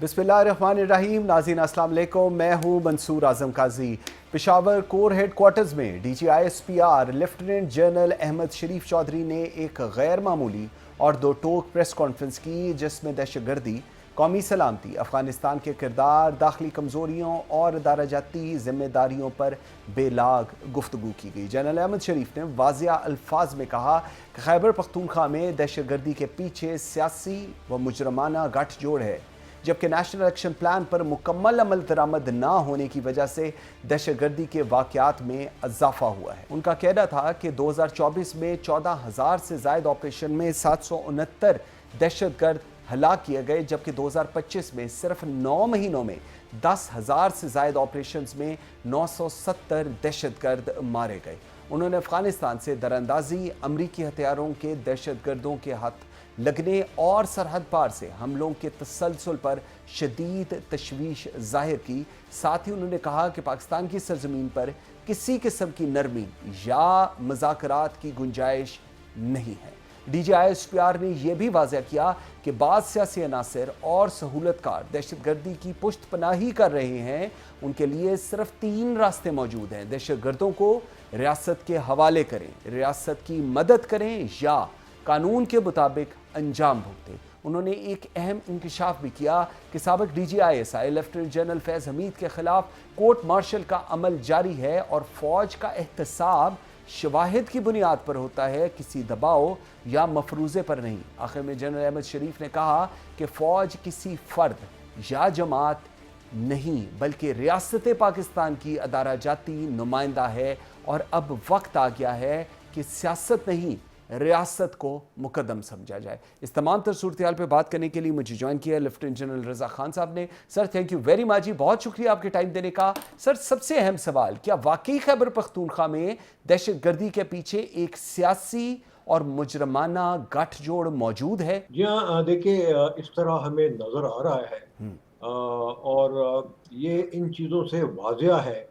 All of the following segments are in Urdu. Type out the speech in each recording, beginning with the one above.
بسم اللہ الرحمن الرحیم. ناظرین السلام علیکم. میں ہوں منصور اعظم قاضی. پشاور کور ہیڈ کوارٹرز میں D G I S P R lieutenant general Ahmed Sharif Chaudhry نے ایک غیر معمولی اور دو ٹوک پریس کانفرنس کی، جس میں دہشت گردی، قومی سلامتی، افغانستان کے کردار، داخلی کمزوریوں اور ادارہ جاتی ذمہ داریوں پر بے لاگ گفتگو کی گئی. جنرل احمد شریف نے واضح الفاظ میں کہا کہ خیبر پختونخوا میں دہشت گردی کے پیچھے سیاسی و مجرمانہ گٹھ جوڑ ہے، جبکہ نیشنل ایکشن پلان پر مکمل عمل درآمد نہ ہونے کی وجہ سے دہشت گردی کے واقعات میں اضافہ ہوا ہے. ان کا کہنا تھا کہ 2024 میں 14,000 سے زائد آپریشن میں 769 دہشت گرد ہلاک کیے گئے، جبکہ 2025 میں صرف 9 مہینوں میں 10,000 سے زائد آپریشنز میں 970 دہشت گرد مارے گئے. انہوں نے افغانستان سے دراندازی، امریکی ہتھیاروں کے دہشت گردوں کے ہاتھ لگنے اور سرحد پار سے حملوں کے تسلسل پر شدید تشویش ظاہر کی. ساتھ ہی انہوں نے کہا کہ پاکستان کی سرزمین پر کسی قسم کی نرمی یا مذاکرات کی گنجائش نہیں ہے. D G I S P R نے یہ بھی واضح کیا کہ بعض سیاسی عناصر اور سہولت کار دہشت گردی کی پشت پناہی کر رہے ہیں. ان کے لیے صرف 3 راستے موجود ہیں: دہشت گردوں کو ریاست کے حوالے کریں، ریاست کی مدد کریں یا قانون کے مطابق انجام بھگتیں. انہوں نے ایک اہم انکشاف بھی کیا کہ سابق D G I S I lieutenant general Faiz Hameed کے خلاف کورٹ مارشل کا عمل جاری ہے اور فوج کا احتساب شواہد کی بنیاد پر ہوتا ہے، کسی دباؤ یا مفروضے پر نہیں. آخر میں جنرل احمد شریف نے کہا کہ فوج کسی فرد یا جماعت نہیں بلکہ ریاست پاکستان کی ادارہ جاتی نمائندہ ہے، اور اب وقت آ گیا ہے کہ سیاست نہیں ریاست کو مقدم سمجھا جائے. اس تمام تر صورتحال پہ بات کرنے کے لیے مجھے جوائن کیا لیفٹیننٹ جنرل رضا خان صاحب نے. Sir thank you very much جی، بہت شکریہ آپ کے ٹائم دینے کا. سر سب سے اہم سوال، کیا واقعی خیبر پختونخوا میں دہشت گردی کے پیچھے ایک سیاسی اور مجرمانہ گٹھ جوڑ موجود ہے؟ جی ہاں، دیکھیے اس طرح ہمیں نظر آ رہا ہے اور یہ ان چیزوں سے واضح ہے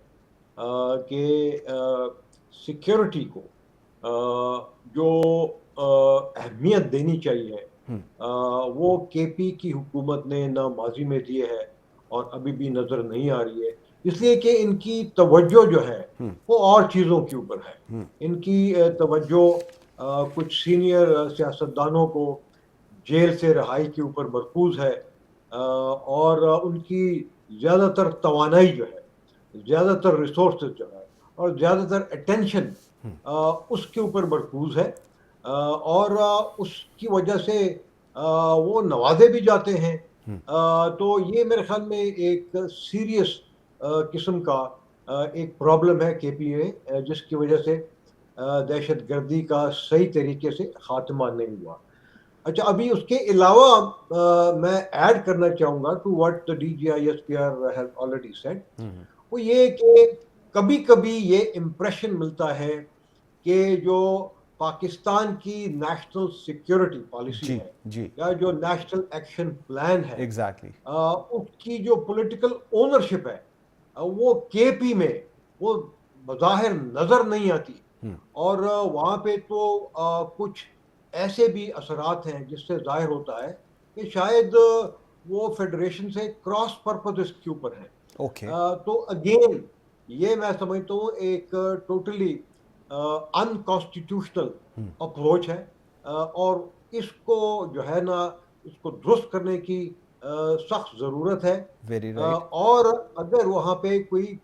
کہ سیکیورٹی کو جو اہمیت دینی چاہیے وہ کے پی کی حکومت نے نہ ماضی میں دی ہے اور ابھی بھی نظر نہیں آ رہی ہے، اس لیے کہ ان کی توجہ جو ہے وہ اور چیزوں کے اوپر ہے. ان کی توجہ کچھ سینئر سیاستدانوں کو جیل سے رہائی کے اوپر مرکوز ہے اور ان کی زیادہ تر توانائی جو ہے، زیادہ تر ریسورسز جو ہے اور زیادہ تر اٹینشن اس کے اوپر مرکوز ہے اور اس کی وجہ سے وہ نوازے بھی جاتے ہیں. تو یہ میرے خیال میں ایک سیریس قسم کا ایک پرابلم ہے کے پی میں، جس کی وجہ سے دہشت گردی کا صحیح طریقے سے خاتمہ نہیں ہوا. اچھا، ابھی اس کے علاوہ میں ایڈ کرنا چاہوں گا to what D G I S P R has already said, وہ یہ کہ کبھی کبھی یہ امپریشن ملتا ہے کہ جو پاکستان کی نیشنل سیکیورٹی پالیسی ہے یا جو نیشنل ایکشن پلان ہے، اس کی جو پولیٹیکل اونرشپ ہے وہ کے پی میں وہ بظاہر نظر نہیں آتی، اور وہاں پہ تو کچھ ایسے بھی اثرات ہیں جس سے ظاہر ہوتا ہے کہ شاید وہ فیڈریشن سے کراس پرپز اس کے اوپر ہے. تو اگین یہ میں سمجھتا ہوں ایک ٹوٹلی انکانسٹیٹیوشنل اپروچ ہے اور اس کو جو ہے نا اس کو درست کرنے کی سخت ضرورت ہے. اور اگر وہاں پہ کوئی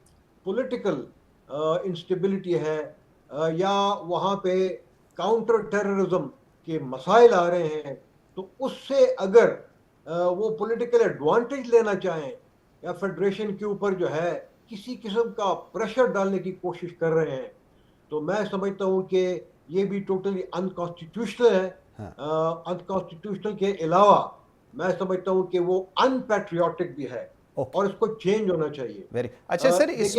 پولیٹیکل انسٹیبلٹی ہے یا وہاں پہ کاؤنٹر ٹیررزم کے مسائل آ رہے ہیں، تو اس سے اگر وہ پولیٹیکل ایڈوانٹیج لینا چاہیں یا فیڈریشن کے اوپر جو ہے کسی قسم کا پریشر ڈالنے کی کوشش کر رہے ہیں، تو میں سمجھتا ہوں کہ یہ بھی ٹوٹلی انکانسٹیٹیوشنل ہے. انکانسٹیٹیوشنل کے علاوہ میں سمجھتا ہوں کہ وہ ان پیٹریوٹک بھی ہے اور اس کو چینج ہونا چاہیے. اچھا سر، اس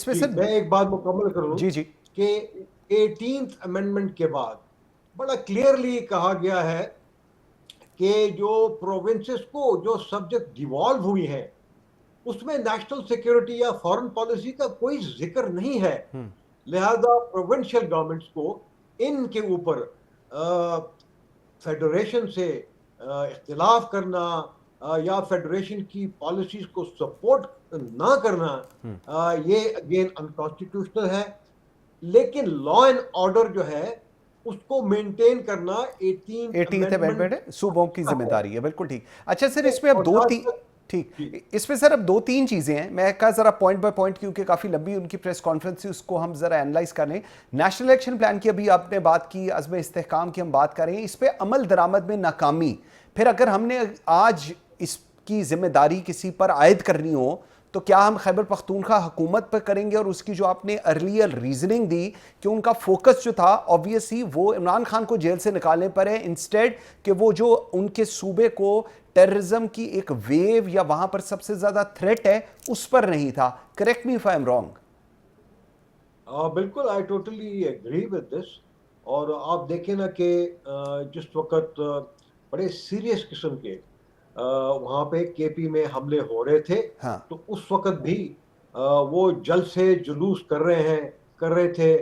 میں میں ایک بات مکمل کر لوں کہ 18th امینڈمنٹ کے بعد بڑا کلیئرلی کہا گیا ہے کہ جو پروونسز کو جو سبجیکٹ ڈیوالو ہوئی ہیں اس میں نیشنل سیکیورٹی یا فارن پالیسی کا کوئی ذکر نہیں ہے. لہذا پروونشل گورنمنٹس کو ان کے اوپر فیڈریشن سے اختلاف کرنا یا فیڈریشن کی پالیسیز کو سپورٹ نہ کرنا یہ اگین انکانسٹیٹیوشنل ہے. لیکن لا اینڈ آرڈر جو ہے اس کو مینٹین کرنا 18th امینڈمنٹ صوبوں کی ذمہ داری ہے. بالکل ٹھیک. اچھا سر اس میں اب ٹھیک اس میں سر اب 2-3 چیزیں ہیں. میں کہا ذرا پوائنٹ بائی پوائنٹ کیونکہ کافی لمبی ان کی پریس کانفرنس تھی اس کو ہم ذرا اینالائز کر لیں. نیشنل الیکشن پلان کی ابھی آپ نے بات کی, عزم استحکام کی ہم بات کر رہے ہیں, اس پہ عمل درآمد میں ناکامی. پھر اگر ہم نے آج اس کی ذمہ داری کسی پر عائد کرنی ہو تو کیا ہم خیبر پختونخوا حکومت پر کریں گے؟ اور اس کی جو آپ نے ارلیئر ریزننگ دی کہ ان کا فوکس جو تھا آبویسلی وہ عمران خان کو جیل سے نکالنے پر ہے انسٹیڈ کہ وہ جو ان کے صوبے کو ٹیررزم کی ایک ویو یا وہاں پر سب سے زیادہ تھریٹ ہے اس پر نہیں تھا. Correct me if I am wrong. بالکل I totally agree with this. اور آپ دیکھیں نا کہ جس وقت بڑے سیریس قسم کے وہاں پہ کے پی میں حملے ہو رہے تھے تو اس وقت بھی وہ جلسے جلوس کر رہے تھے.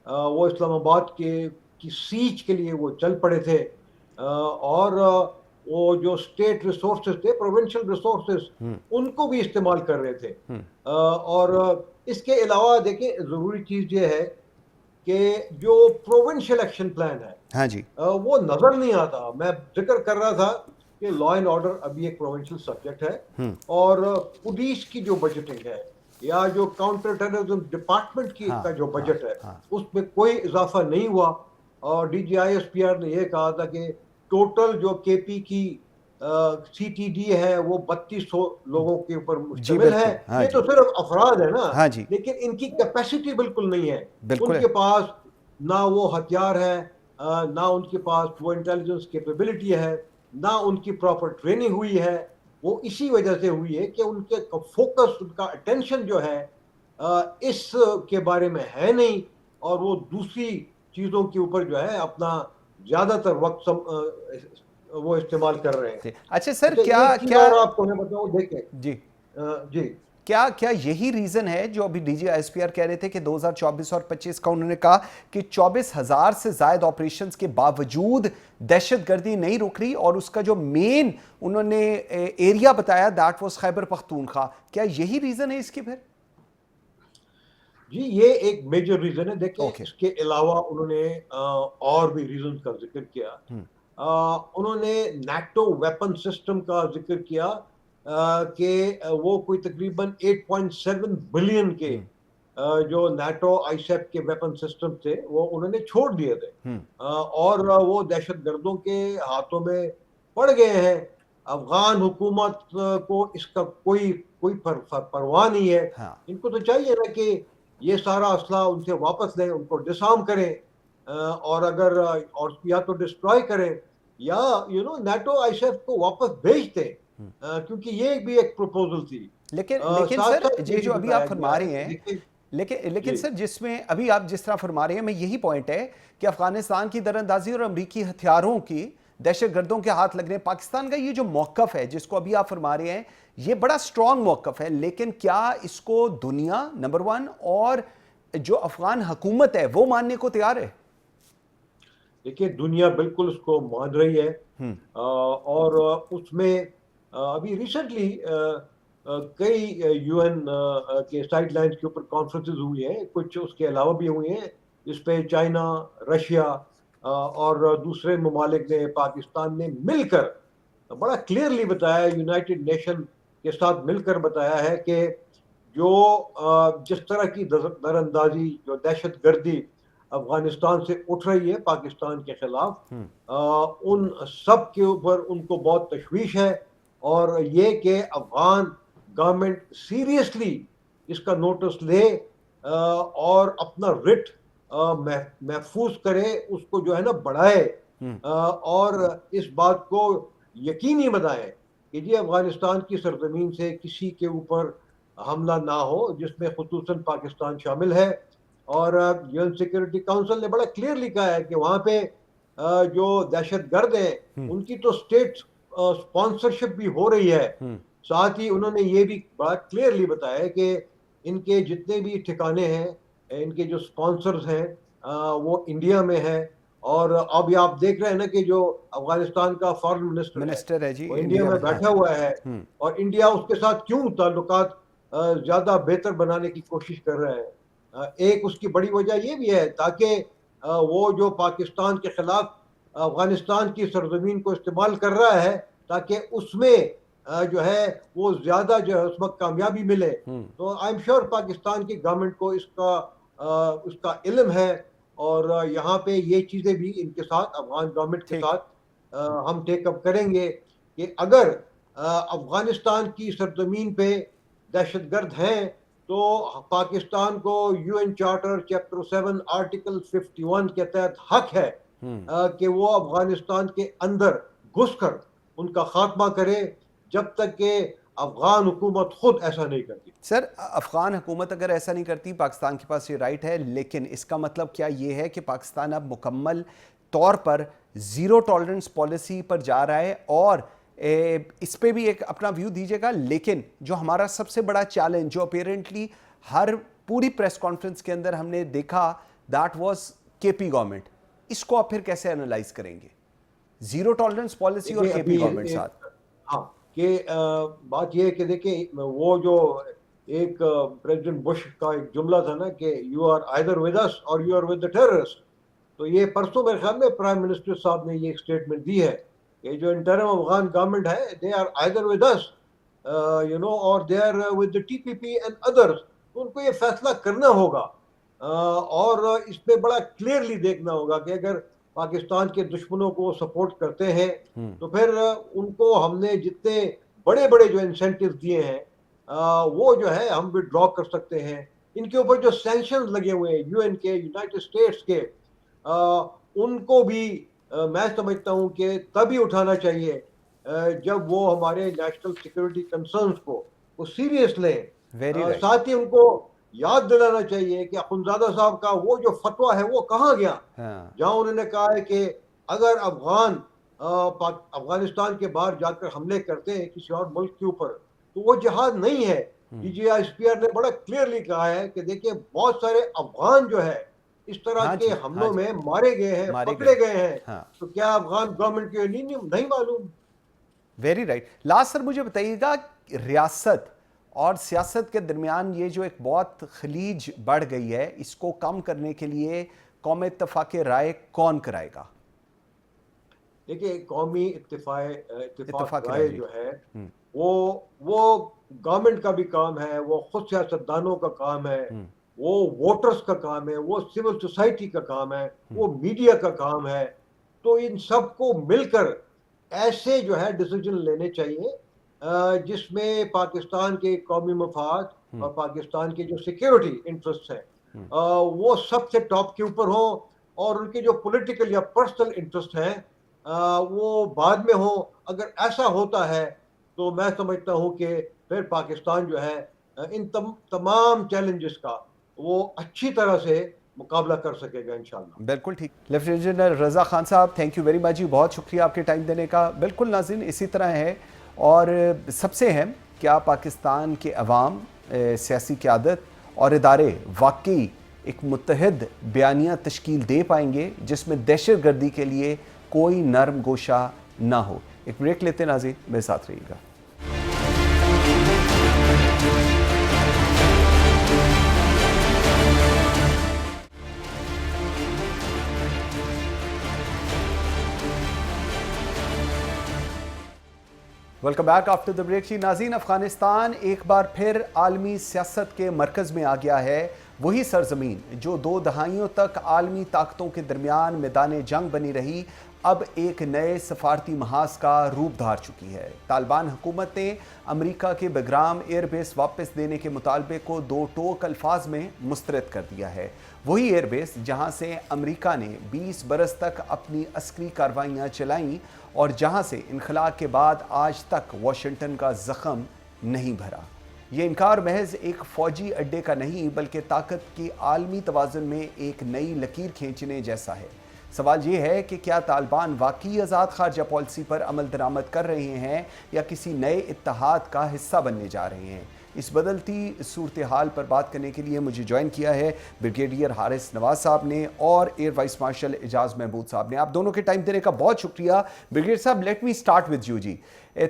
وہ اسلام آباد کی سیچ کے لیے وہ چل پڑے تھے. اور وہ جو اسٹیٹ ریسورسز تھے, پروونشل ریسورسز, ان کو بھی استعمال کر رہے تھے. اور اس کے علاوہ دیکھیں ضروری چیز یہ ہے کہ جو پروونشل ایکشن پلان ہے وہ نظر نہیں آتا. میں ذکر کر رہا تھا کہ لا اینڈ آرڈر ابھی ایک پروونشل سبجیکٹ ہے, اور پولیس کی جو بجٹنگ ہے یا جو کاؤنٹر ٹیررزم ڈپارٹمنٹ کا جو بجٹ ہے اس میں کوئی اضافہ نہیں ہوا. اور D G I S P R نے یہ کہا تھا کہ ٹوٹل جو کے پی کی سی ٹی ڈی ہے وہ 3200 لوگوں کے اوپر مشتمل ہے. یہ تو صرف افراد ہے نا, لیکن ان کی کیپیسٹی بالکل نہیں ہے. ان کے پاس نہ وہ ہتھیار ہے, نہ ان کے پاس وہ انٹیلیجنس کیپیبلٹی ہے, نہ ان کی پراپر ٹریننگ ہوئی ہے. وہ اسی وجہ سے ہوئی ہے کہ ان کے فوکس, ان کا اٹینشن جو ہے اس کے بارے میں ہے نہیں, اور وہ دوسری چیزوں کے اوپر جو ہے اپنا زیادہ تر وقت وہ استعمال کر رہے ہیں. اچھا سر کیا آپ کو میں بتاؤں دیکھیں جی کیا یہی ریزن ہے جو ابھی D G I S P R کہہ رہے تھے کہ 2024 اور 25 کا انہوں نے کہا کہ 24,000 سے زائد آپریشنز کے باوجود دہشت گردی نہیں رک رہی, اور اس کا جو مین انہوں نے ایریا بتایا دیٹ واز خیبر پختونخوا. کیا یہی ریزن ہے اس کی؟ پھر جی یہ ایک میجر ریزن ہے. دیکھیں اس کے علاوہ انہوں نے اور بھی ریزن کا ذکر کیا. انہوں نے نیٹو ویپن سسٹم کا ذکر کیا کہ وہ کوئی تقریباً 8.7 بلین کے جو نیٹو آئی سیپ کے ویپن سسٹم تھے وہ انہوں نے چھوڑ دیے تھے, اور وہ دہشت گردوں کے ہاتھوں میں پڑ گئے ہیں. افغان حکومت کو اس کا کوئی پرواہ نہیں ہے. ان کو تو چاہیے نا کہ یہ سارا اسلحہ ان سے واپس لیں, ان کو ڈسارم کریں, اور اگر اور یا تو ڈسٹروائے کریں یا نیٹو آئی سیف کو واپس بھیج دیں, کیونکہ یہ بھی ایک پروپوزل تھی. لیکن سر یہ جو ابھی آپ فرما رہے ہیں, لیکن سر جس میں ابھی آپ جس طرح فرما رہے ہیں, میں یہی پوائنٹ ہے کہ افغانستان کی دراندازی اور امریکی ہتھیاروں کی دہشت گردوں کے ہاتھ لگنے, پاکستان کا یہ جو موقف ہے جس کو ابھی آپ فرما رہے ہیں یہ بڑا سٹرونگ موقف ہے, لیکن کیا اس کو دنیا نمبر 1 اور جو افغان حکومت ہے وہ ماننے کو تیار ہے؟ دیکھیے دنیا بالکل اس کو مان رہی ہے, اور اس میں ابھی ریسنٹلی کئی یو این کے سائڈ لائنز کے اوپر کانفرنسز ہوئی ہیں, کچھ اس کے علاوہ بھی ہوئی ہیں جس پہ چائنا, رشیا اور دوسرے ممالک نے, پاکستان نے مل کر بڑا کلیئرلی بتایا, یونائٹڈ نیشن کے ساتھ مل کر بتایا ہے کہ جو جس طرح کی در اندازی, جو دہشت گردی افغانستان سے اٹھ رہی ہے پاکستان کے خلاف, ان سب کے اوپر ان کو بہت تشویش ہے, اور یہ کہ افغان گورنمنٹ سیریسلی اس کا نوٹس لے اور اپنا رٹ محفوظ کرے, اس کو جو ہے نا بڑھائے, اور اس بات کو یقینی بنائے کہ جی افغانستان کی سرزمین سے کسی کے اوپر حملہ نہ ہو, جس میں خصوصاً پاکستان شامل ہے. اور یو این سیکورٹی کاؤنسل نے بڑا کلیئرلی کہا ہے کہ وہاں پہ جو دہشت گرد ہیں ان کی تو اسٹیٹ اسپانسرشپ بھی ہو رہی ہے. ساتھ ہی انہوں نے یہ بھی بڑا کلیئرلی بتایا کہ ان کے جتنے بھی ٹھکانے ہیں, ان کے جو اسپانسرز ہیں وہ انڈیا میں ہیں, اور اب یہ آپ دیکھ رہے ہیں نا کہ جو افغانستان کا فارن منسٹر ہے جی وہ انڈیا میں بیٹھا ہوا ہے، اور انڈیا اس کے ساتھ کیوں تعلقات زیادہ بہتر بنانے کی کوشش کر رہا ہے؟ ایک اس کی بڑی وجہ یہ بھی ہے تاکہ وہ جو پاکستان کے خلاف افغانستان کی سرزمین کو استعمال کر رہا ہے تاکہ اس میں جو ہے وہ زیادہ جو ہے اس وقت کامیابی ملے. تو آئی ایم شیور پاکستان کی گورنمنٹ کو اس کا علم ہے، اور یہاں پہ یہ چیزیں بھی ان کے ساتھ افغان گورنمنٹ کے ساتھ ہم ٹیک اپ کریں گے کہ اگر افغانستان کی سرزمین پہ دہشت گرد ہیں تو پاکستان کو you N charter chapter 7 article 51 کے تحت حق ہے کہ وہ افغانستان کے اندر گھس کر ان کا خاتمہ کرے، جب تک کہ افغان حکومت خود ایسا نہیں کرتی. سر، افغان حکومت اگر ایسا نہیں کرتی، پاکستان کے پاس یہ رائٹ ہے، لیکن اس کا مطلب کیا یہ ہے کہ پاکستان اب مکمل طور پر زیرو ٹالرنس پالیسی پر جا رہا ہے؟ اور اس پہ بھی ایک اپنا ویو دیجیے گا. لیکن جو ہمارا سب سے بڑا چیلنج جو اپیرنٹلی ہر پوری پریس کانفرنس کے اندر ہم نے دیکھا، دیٹ واز کے پی گورنمنٹ، اس کو آپ پھر کیسے انالائز کریں گے؟ زیرو ٹالرنس پالیسی اور کے پی گورنمنٹ ساتھ. ہاں، کہ بات یہ ہے کہ دیکھیں وہ جو ایک پریزیڈنٹ بش کا ایک جملہ تھا نا کہ you are either with us or you are with the terrorist, تو یہ پرسوں میرے خیال میں پرائم منسٹر صاحب نے یہ اسٹیٹمنٹ دی ہے کہ جو انٹرم افغان گورنمنٹ ہے they are either with us or they are with the T P P and others. تو ان کو یہ فیصلہ کرنا ہوگا، اور اس پہ بڑا کلیئرلی دیکھنا ہوگا کہ اگر پاکستان کے دشمنوں کو سپورٹ کرتے ہیں تو پھر ان کو ہم نے جتنے بڑے بڑے جو انسینٹیو دیے ہیں وہ جو ہے ہم وڈرا کر سکتے ہیں. ان کے اوپر جو سینکشنز لگے ہوئے ہیں یو این کے، یونائٹڈ اسٹیٹس کے، ان کو بھی میں سمجھتا ہوں کہ تبھی اٹھانا چاہیے جب وہ ہمارے نیشنل سیکورٹی کنسرنز کو سیریس لیں. ساتھ ہی ان کو یاد دلانا چاہیے کہ اخنزادہ صاحب کا وہ جو فتویٰ ہے وہ کہاں گیا، جہاں انہوں نے کہا ہے کہ اگر افغانستان کے باہر جا کر حملے کرتے ہیں کسی اور ملک کے اوپر تو وہ جہاد نہیں ہے. D G I S P R نے بڑا کلیئرلی کہا ہے کہ دیکھیں بہت سارے افغان جو ہے اس طرح کے حملوں میں مارے گئے ہیں، پکڑے گئے ہیں. تو کیا افغان گورنمنٹ کے نہیں معلوم؟ Very right. لاسٹ سر مجھے بتائیے گا، ریاست اور سیاست کے درمیان یہ جو ایک بہت خلیج بڑھ گئی ہے، اس کو کم کرنے کے لیے قومی اتفاق رائے کون کرائے گا؟ دیکھیے قومی اتفاق رائے جو ہے وہ گورنمنٹ کا بھی کام ہے، وہ خود سیاستدانوں کا کام ہے، وہ ووٹرز کا کام ہے، وہ سول سوسائٹی کا کام ہے، وہ میڈیا کا کام ہے. تو ان سب کو مل کر ایسے جو ہے ڈیسیجن لینے چاہیے جس میں پاکستان کے قومی مفاد اور پاکستان کے جو سیکیورٹی انٹرسٹ ہیں وہ سب سے ٹاپ کے اوپر ہوں، اور ان کے جو پولیٹیکل یا پرسنل انٹرسٹ ہیں وہ بعد میں ہوں. اگر ایسا ہوتا ہے تو میں سمجھتا ہوں کہ پھر پاکستان جو ہے ان تمام چیلنجز کا وہ اچھی طرح سے مقابلہ کر سکے گا انشاءاللہ. بالکل ٹھیک. لیفٹیننٹ جنرل رضا خان صاحب، تھینک یو ویری مچ جی، بہت شکریہ آپ کے ٹائم دینے کا. بالکل ناظرین اسی طرح ہے، اور سب سے اہم کیا پاکستان کے عوام، سیاسی قیادت اور ادارے واقعی ایک متحد بیانیہ تشکیل دے پائیں گے جس میں دہشت گردی کے لیے کوئی نرم گوشہ نہ ہو. ایک بریک لیتے ہیں ناظرین، میرے ساتھ رہیے گا. Welcome back after the break. ناظرین، افغانستان ایک بار پھر عالمی سیاست کے مرکز میں آ گیا ہے. وہی سرزمین جو 2 دہائیوں تک عالمی طاقتوں کے درمیان میدان جنگ بنی رہی، اب ایک نئے سفارتی محاذ کا روپ دھار چکی ہے. طالبان حکومت نے امریکہ کے بگرام ایئر بیس واپس دینے کے مطالبے کو 2 ٹوک الفاظ میں مسترد کر دیا ہے. وہی ایئر بیس جہاں سے امریکہ نے 20 برس تک اپنی عسکری کارروائیاں چلائیں اور جہاں سے انخلا کے بعد آج تک واشنگٹن کا زخم نہیں بھرا. یہ انکار محض ایک فوجی اڈے کا نہیں بلکہ طاقت کی عالمی توازن میں ایک نئی لکیر کھینچنے جیسا ہے. سوال یہ ہے کہ کیا طالبان واقعی آزاد خارجہ پالیسی پر عمل درآمد کر رہے ہیں یا کسی نئے اتحاد کا حصہ بننے جا رہے ہیں؟ اس بدلتی صورتحال پر بات کرنے کے لیے مجھے جوائن کیا ہے بریگیڈیئر حارث نواز صاحب نے اور ایئر وائس مارشل اعجاز محمود صاحب نے. آپ دونوں کے ٹائم دینے کا بہت شکریہ. بریگیڈیئر صاحب let me start with you. جی,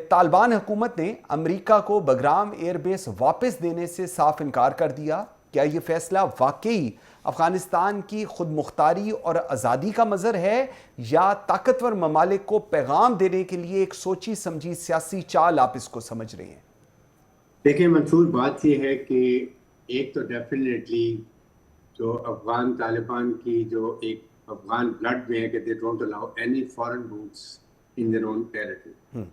طالبان حکومت نے امریکہ کو بگرام ایئر بیس واپس دینے سے صاف انکار کر دیا. کیا یہ فیصلہ واقعی افغانستان کی خود مختاری اور آزادی کا مظہر ہے یا طاقتور ممالک کو پیغام دینے کے لیے ایک سوچی سمجھی سیاسی چال آپ اس کو سمجھ رہے ہیں؟ دیکھیں منصور، بات یہ ہے کہ ایک تو ڈیفینیٹلی جو افغان طالبان کی جو ایک افغان بلڈ میں ہے کہ they don't allow any foreign boots in their own territory.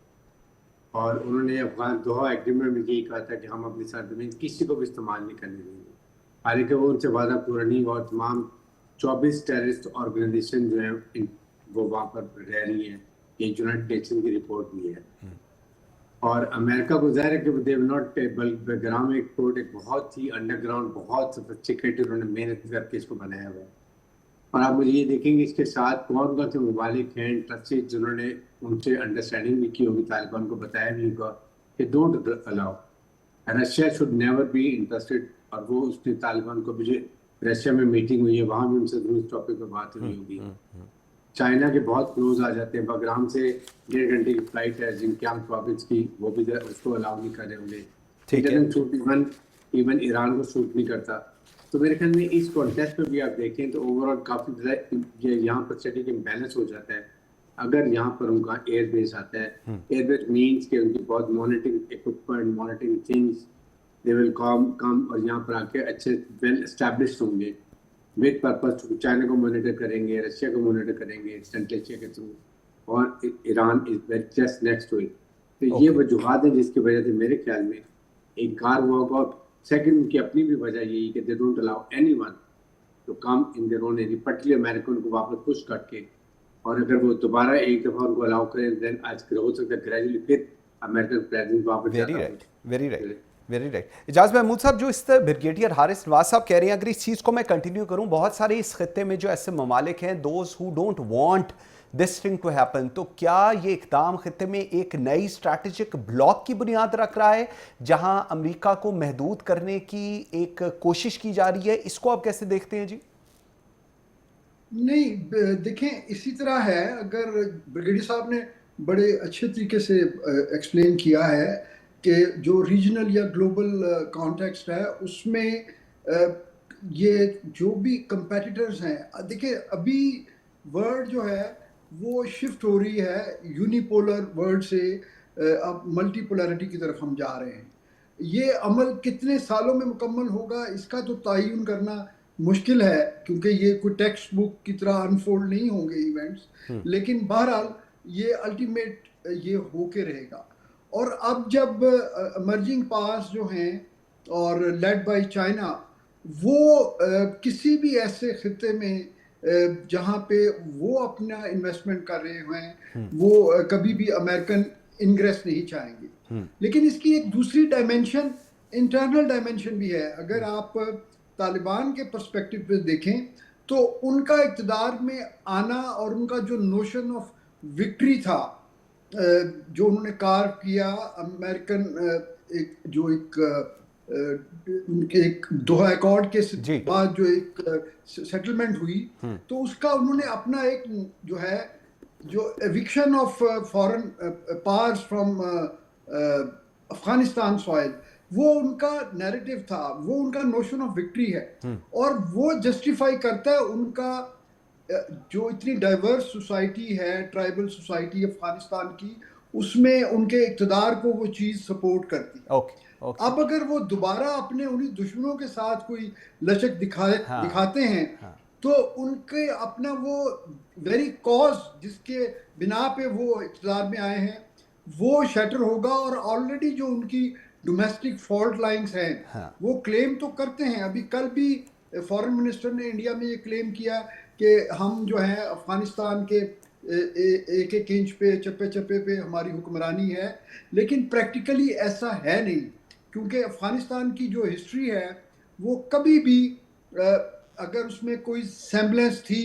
اور انہوں نے افغان دوحہ ایگریمنٹ میں یہی کہا تھا کہ ہم اپنی سرزمین کسی کو بھی استعمال نہیں کرنے دیں گے. حالانکہ وہ ان سے وعدہ پورا نہیں ہوا. تمام 24 ٹیررسٹ آرگنائزیشن جو ہیں وہ وہاں پر رہ رہی ہیں. یہ یونائٹڈ نیشن کی رپورٹ بھی ہے. اور امریکہ کو ظاہر ہے کہ دے ول ناٹ بگرام ایئرپورٹ ایک بہت ہی انڈر گراؤنڈ بہت سفسٹیکیٹڈ انہوں نے محنت کر کے اس کو بنایا ہوا ہے. اور آپ مجھے یہ دیکھیں گے اس کے ساتھ کون کون سے ممالک ہیں انٹرسٹڈ جنہوں نے ان سے انڈرسٹینڈنگ بھی کی ہوگی, طالبان کو بتایا بھی ہوگا کہ don't allow. Russia should never be interested. اور وہ اس نے طالبان کو بھی, رشیا میں میٹنگ ہوئی ہے وہاں بھی ان سے اس ٹاپک پہ بات ہوئی ہوگی. چائنا کے بہت کلوز آ جاتے ہیں. بگرام سے 1.5 گھنٹے کی فلائٹ ہے زنکیانگ پروونس کی, وہ بھی اس کو الاؤ نہیں کر رہے ہوں گے. ایون ایران کو سوٹ نہیں کرتا. تو میرے خیال میں اس کانٹیکسٹ میں بھی آپ دیکھیں تو اوور آل کافی یہاں پر اسٹیٹک امبیلنس ہو جاتا ہے. اگر یہاں پر ان کا ایئر بیس آتا ہے, ایئر بیس مینس کہ ان کی بہت monitoring equipment, monitoring things they will come اور یہاں پر آ کے اچھے ویل اسٹیبلشڈ ہوں گے ود پرپز. چائنا کو مانیٹر کریں گے, رشیا کو مانیٹر کریں گے سینٹرل ایشیا کے تھرو, اور Iran is just next to it. تو یہ وجوہات ہیں جس کی وجہ سے میرے خیال میں انکار ہوا ہوگا. اور سیکنڈ ان کی اپنی بھی وجہ یہی کہ they don't allow anyone to come in their own area, particular American کو واپس پش کر کے. اور اگر وہ دوبارہ ایک دفعہ ان کو الاؤ کریں دین آج ہو سکتا ہے گریجولی پھر امریکن پریزنٹ واپس جاتا ہے. Very right. اعجاز محمود صاحب, جو اس طرح بریگیڈیئر حارث نواز صاحب کہہ رہے ہیں, اگر اس چیز کو میں کنٹینیو کروں, بہت سارے اس خطے میں جو ایسے ممالک ہیں those who don't want this thing to happen, تو کیا یہ اقدام خطے میں ایک نئی اسٹریٹجک بلاک کی بنیاد رکھ رہا ہے جہاں امریکہ کو محدود کرنے کی ایک کوشش کی جا رہی ہے؟ اس کو آپ کیسے دیکھتے ہیں؟ جی نہیں, دیکھیں اسی طرح ہے. اگر بریگیڈیئر صاحب نے بڑے اچھے طریقے سے ایکسپلین کیا ہے کہ جو ریجنل یا گلوبل کانٹیکسٹ ہے اس میں یہ جو بھی کمپیٹیٹرز ہیں, دیکھیں ابھی ورلڈ جو ہے وہ شفٹ ہو رہی ہے یونیپولر ورلڈ سے اب ملٹی پولیرٹی کی طرف ہم جا رہے ہیں. یہ عمل کتنے سالوں میں مکمل ہوگا اس کا تو تعین کرنا مشکل ہے کیونکہ یہ کوئی ٹیکسٹ بک کی طرح انفولڈ نہیں ہوں گے ایونٹس, لیکن بہرحال یہ الٹیمیٹ یہ ہو کے رہے گا. اور اب جب ایمرجنگ پاورز جو ہیں اور لیڈ بائی چائنا, وہ کسی بھی ایسے خطے میں جہاں پہ وہ اپنا انویسٹمنٹ کر رہے ہیں وہ کبھی بھی امریکن انگریس نہیں چاہیں گے. لیکن اس کی ایک دوسری ڈائمینشن, انٹرنل ڈائمینشن بھی ہے. اگر آپ طالبان کے پرسپیکٹو پہ دیکھیں تو ان کا اقتدار میں آنا اور ان کا جو نوشن آف وکٹری تھا جو انہوں نے کار کیا امریکن جو ایک ان کے ایک دوحہ ایکارڈ کے بعد جو ایک سیٹلمنٹ ہوئی, تو اس کا انہوں نے اپنا ایک جو ہے جو eviction of foreign powers from Afghanistan soil, وہ ان کا نیریٹو تھا, وہ ان کا نوشن آف وکٹری ہے. اور وہ جسٹیفائی کرتا ہے ان کا جو اتنی ڈائیورس سوسائٹی ہے, ٹرائبل سوسائٹی افغانستان کی, اس میں ان کے اقتدار کو وہ چیز سپورٹ کرتی ہے. اب اگر وہ دوبارہ اپنے انہی دشمنوں کے ساتھ کوئی لچک دکھاتے ہیں تو ان کے اپنا وہ ویری کاز جس کے بنا پہ وہ اقتدار میں آئے ہیں وہ شیٹر ہوگا. اور آلریڈی جو ان کی ڈومیسٹک فالٹ لائنز ہیں وہ کلیم تو کرتے ہیں. ابھی کل بھی فارن منسٹر نے انڈیا میں یہ کلیم کیا کہ ہم جو ہیں افغانستان کے ایک ایک انچ پہ چپے چپے پہ ہماری حکمرانی ہے, لیکن پریکٹیکلی ایسا ہے نہیں کیونکہ افغانستان کی جو ہسٹری ہے وہ کبھی بھی اگر اس میں کوئی سیمبلنس تھی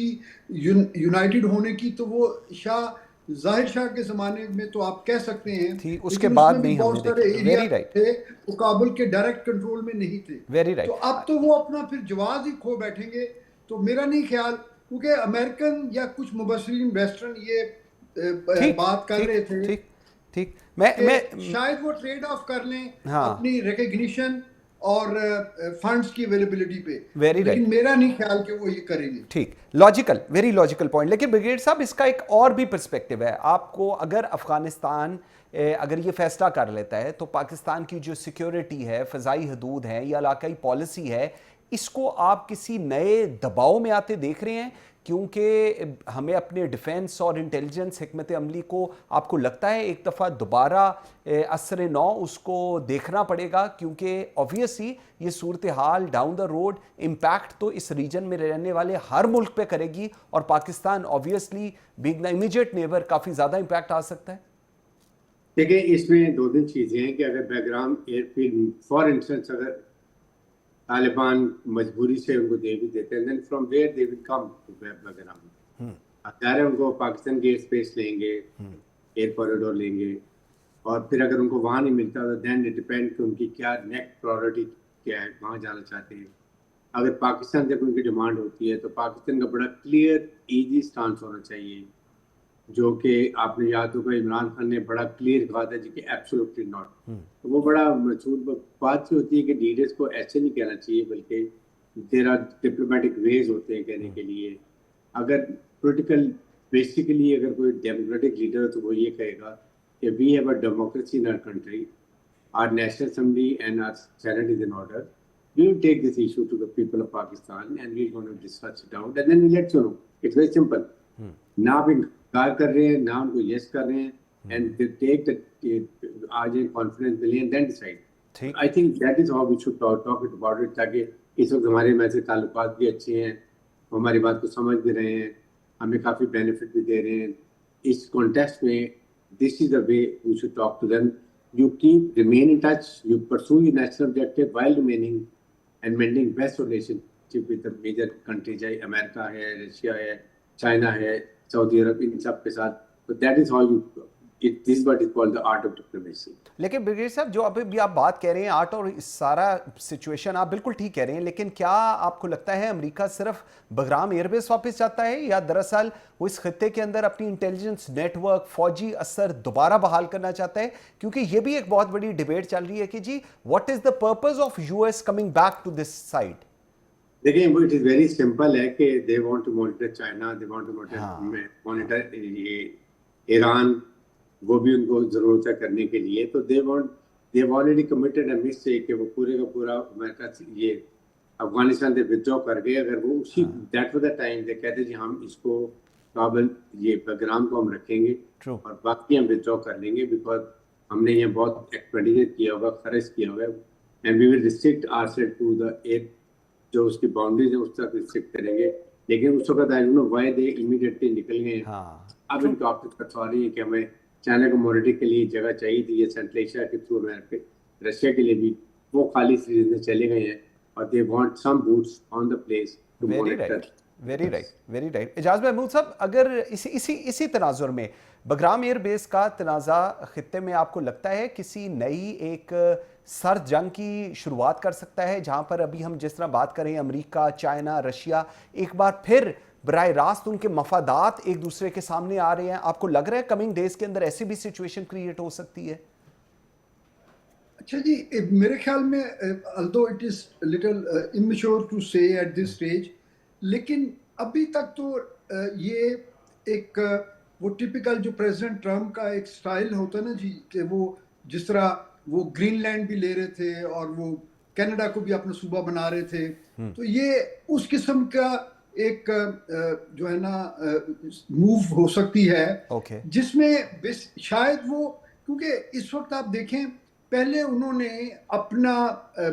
یونائٹڈ ہونے کی تو وہ شاہ ظاہر شاہ کے زمانے میں تو آپ کہہ سکتے ہیں تھی، اس لیکن کے اس بعد میں بھی نہیں ہم بہت نے سارے دیکھی. ایریا ویری رائٹ، تھے وہ کابل کے ڈائریکٹ کنٹرول میں نہیں تھے. Very right. تو اب تو وہ اپنا پھر جواز ہی کھو بیٹھیں گے. تو میرا نہیں خیال، کیونکہ امریکن یا کچھ مبصرین ویسٹرن یہ ٹھیک بات کر ٹھیک رہے تھے ٹھیک ٹھیک. میں کہ شاید وہ ٹریڈ آف کر لیں ہاں، اپنی ریکگنیشن اور فنڈز کی اویلیبلٹی پہ، ویری رائٹ. لیکن میرا نہیں خیال کہ وہ یہ کریں گے. ٹھیک، لاجیکل، ویری لاجیکل پوائنٹ. لیکن بریگیڈ صاحب اس کا ایک اور بھی پرسپیکٹیو ہے. آپ کو اگر افغانستان اگر یہ فیصلہ کر لیتا ہے تو پاکستان کی جو سیکیورٹی ہے، فضائی حدود ہیں یا علاقائی پالیسی ہے، اس کو آپ کسی نئے دباؤ میں آتے دیکھ رہے ہیں؟ کیونکہ ہمیں اپنے ڈیفنس اور انٹیلیجنس حکمت عملی کو آپ کو لگتا ہے ایک دفعہ دوبارہ عصر نو اس کو دیکھنا پڑے گا؟ کیونکہ آبویسلی یہ صورتحال ڈاؤن دا روڈ امپیکٹ تو اس ریجن میں رہنے والے ہر ملک پہ کرے گی، اور Pakistan obviously being the immediate neighbour کافی زیادہ امپیکٹ آ سکتا ہے. دیکھیں اس میں دو دن چیزیں ہیں کہ اگر background airfield for instance اگر طالبان مجبوری سے ان کو دے بھی دیتے ہیں then from where they will come to background. ظاہر ہے ان کو پاکستان کے اسپیس لیں گے، ایئر کوریڈور لیں گے، اور پھر اگر ان کو وہاں نہیں ملتا تو دین اٹ ڈیپینڈ کہ ان کی کیا نیکسٹ پرائورٹی کیا ہے، وہاں جانا چاہتے ہیں. اگر پاکستان سے ان کی ڈیمانڈ ہوتی ہے تو پاکستان کا بڑا کلیئر ایزی سٹانس ہونا چاہیے، جو کہ آپ نے یاد ہوگا عمران خان نے بڑا کلیئر کہا تھا جی کہ ایبسولوٹلی ناٹ. وہ بڑا مشہور بات ہوتی ہے کہ لیڈرس کو ایسے نہیں کہنا چاہیے، بلکہ دیر آر ڈپلومیٹک ویز ہوتے ہیں کہنے کے لیے. اگر پولیٹیکل بیسیکلی اگر کوئی ڈیموکریٹک لیڈر ہے تو وہ یہ کہے گا کہ we have a democracy in our country, our national assembly and our senate is in order. We will take this issue to the people of Pakistan and we are going to discuss it out and then we'll let you know. It's very simple. نہ آپ انکار کر رہے ہیں نہ ان کو یس کر رہے ہیں and they take the آج confidence ملیں and then decide. I think that is how we should talk about it تاکہ اس وقت ہمارے میں سے تعلقات بھی اچھے ہیں، ہماری بات کو سمجھ بھی رہے ہیں، ہمیں کافی بینیفٹ بھی دے رہے ہیں. اس کانٹیکسٹ میں this is the way we should talk to them. You remain in touch, you pursue your national objective while remaining and maintaining best relationship with the major countries, چاہے امریکہ ہے، رشیا ہے، چائنا ہے، سعودی عرب، ان سب کے ساتھ. So that is how this is what is called the art of diplomacy. لیکن بریگیڈ صاحب جو ابھی بھی آپ بات کہہ رہے ہیں آرٹ اور اس سارا سچویشن آپ بالکل ٹھیک کہہ رہے ہیں، لیکن کیا آپ کو لگتا ہے امریکہ صرف بگرام ایئر بیس واپس جاتا ہے، یا دراصل وہ اس خطے کے اندر اپنی انٹیلیجنس نیٹ ورک، فوجی اثر دوبارہ بحال کرنا چاہتا ہے؟ کیونکہ یہ بھی ایک بہت بڑی ڈیبیٹ چل رہی ہے کہ جی what is the purpose of U S coming back to this side. دیکھیں اٹ از ویری سمپل ہے کہ they want to monitor China, they want to monitor Iran, وہ بھی ان کو ضرورت ہے کرنے کے لیے. تو they already committed a mistake کہ وہ پورے کا پورا امریکہ یہ افغانستان سے ودرا کر گئے. اگر وہ اسی دیٹ واز دا ٹائم دے کہتے جی ہم اس کو کابل یہ پروگرام کو ہم رکھیں گے اور باقی ہم ودرا کر لیں گے بیکاز ہم نے یہ بہت ایکسپینڈیچر کیا ہوگا، خرچ کیا ہوگا، and we will restrict our self to the year, جو اس کی باؤنڈریز ہیں اس تک ریسٹرکٹ کریں گے. لیکن اس وقت I don't know why they immediately نکل گئے. اب ان کو آپ بتا رہی ہے کہ ہمیں چائنا کو مانیٹر کے لیے جگہ چاہیے تھی، یہ سینٹرل ایشیا کے تھرو رشیا کے لیے بھی وہ خالی سیریز میں چلے گئے ہیں اور they want some boats on the place to monitor. Very right, very right. Ejaz Mehmood sahab اگر اسی تناظر میں بگرام ایئر بیس کا تنازع خطے میں آپ کو لگتا ہے کسی نئی ایک سرد جنگ کی شروعات کر سکتا ہے، جہاں پر ابھی ہم جس طرح بات کریں امریکہ، چائنا، رشیا ایک بار پھر براہ راست ان کے مفادات ایک دوسرے کے سامنے آ رہے ہیں؟ آپ کو لگ رہا ہے کمنگ ڈیز کے اندر ایسی بھی سچویشن کریٹ ہو سکتی ہے؟ اچھا جی، میرے خیال میں although it is little immature to say at this stage، لیکن ابھی تک تو یہ ایک وہ ٹپیکل جو پریزیڈنٹ ٹرمپ کا ایک سٹائل ہوتا ہے نا جی، کہ وہ جس طرح وہ گرین لینڈ بھی لے رہے تھے اور وہ کینیڈا کو بھی اپنا صوبہ بنا رہے تھے، تو یہ اس قسم کا ایک جو ہے نا موو ہو سکتی ہے جس میں شاید وہ، کیونکہ اس وقت آپ دیکھیں پہلے انہوں نے اپنا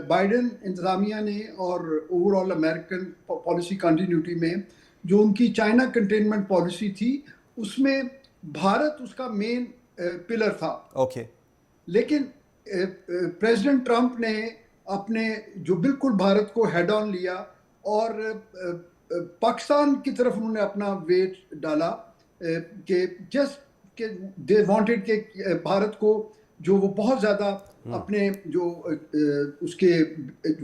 بائیڈن انتظامیہ نے اور over all American policy continuity میں جو ان کی چائنا کنٹینمنٹ پالیسی تھی اس میں بھارت اس کا مین پلر تھا. لیکن پریزیڈنٹ ٹرمپ نے اپنے جو بالکل بھارت کو ہیڈ آن لیا اور پاکستان کی طرف انہوں نے اپنا ویٹ ڈالا کہ جسٹ کہ دے وانٹڈ کہ بھارت کو جو وہ بہت زیادہ اپنے جو اس کے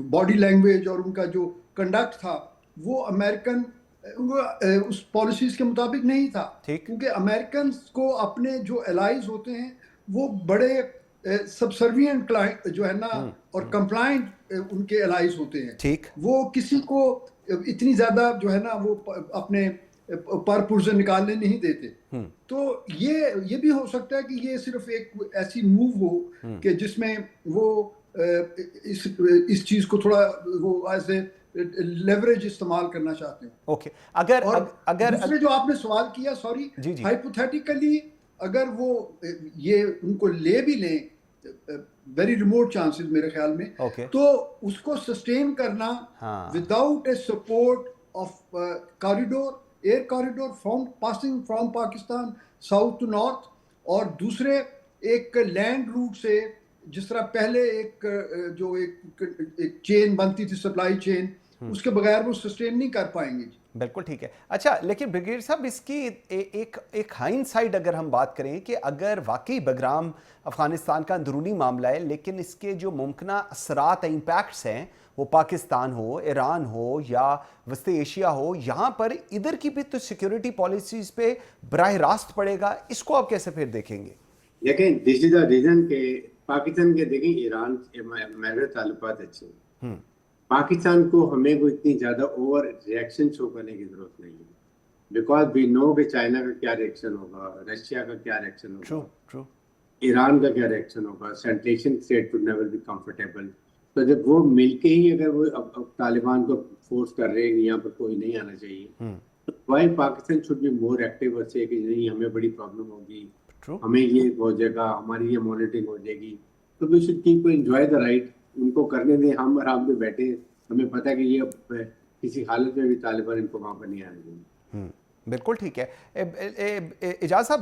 باڈی لینگویج اور ان کا جو کنڈکٹ تھا وہ امریکن اس پالیسیز کے مطابق نہیں تھا، کیونکہ امریکنز کو اپنے جو الائز ہوتے ہیں وہ بڑے سبسروینٹ جو ہے نا اور کمپلائنٹ ان کے الائز ہوتے ہیں، وہ کسی کو اتنی زیادہ جو ہے نا وہ اپنے پر پرزے نکالنے نہیں دیتے. تو یہ بھی ہو سکتا ہے کہ یہ صرف ایک ایسی موو ہو کہ جس میں وہ اس چیز کو تھوڑا وہ ایسے لیوریج استعمال کرنا چاہتے ہیں. اوکے، اگر دوسرے جو آپ نے سوال کیا، سوری، ہائپوتھیٹیکلی اگر وہ یہ ان کو لے بھی لیں، ویری ریموٹ چانسز میرے خیال میں، تو اس کو سسٹین کرنا without a support of corridor, air corridor passing from Pakistan south to north, اور دوسرے ایک لینڈ روٹ سے، جس طرح پہلے ایک چین بنتی تھی، سپلائی چین، اس کے بغیر وہ سسٹین نہیں کر پائیں گے. بالکل ٹھیک ہے. اچھا، لیکن بریگیڈیئر صاحب اس کی ایک ہائنڈ سائڈ اگر ہم بات کریں کہ اگر واقعی بگرام افغانستان کا اندرونی معاملہ ہے، لیکن اس کے جو ممکنہ اثرات امپیکٹس ہیں، وہ پاکستان ہو، ایران ہو یا وسط ایشیا ہو، یہاں پر ادھر کی بھی تو سیکیورٹی پالیسیز پہ براہ راست پڑے گا. اس کو آپ کیسے پھر دیکھیں گے؟ دیکھیں، دس از دا ریزن کہ پاکستان کے دیکھیں ایران میرے تعلقات اچھے ہیں. پاکستان کو ہمیں کوئی اتنی زیادہ اوور ریئیکشن شو کرنے کی ضرورت نہیں ہے، بیکاز وی نو کہ چائنا کا کیا ریئیکشن ہوگا، رشیا کا کیا ریئیکشن ہوگا، ایران کا کیا ریئیکشن ہوگا. Central Asian state would never be comfortable. تو جب وہ مل کے ہی اگر وہ اب طالبان کو فورس کر رہے ہیں کہ یہاں پر کوئی نہیں آنا چاہیے، why Pakistan should be more active اور سے کہ نہیں ہمیں بڑی پرابلم ہوگی، ہمیں یہ ہو جائے گا، ہماری یہ مانیٹرنگ ہو جائے گی. تو we should keep enjoy the right, ان کو کرنے دیں، ہم آرام پہ بیٹھے. ہمیں پتہ ہے کہ یہ کسی حالت میں بھی طالبان ان کو وہاں پر نہیں آنے دیں گے. بالکل ٹھیک ہے. اعجاز صاحب،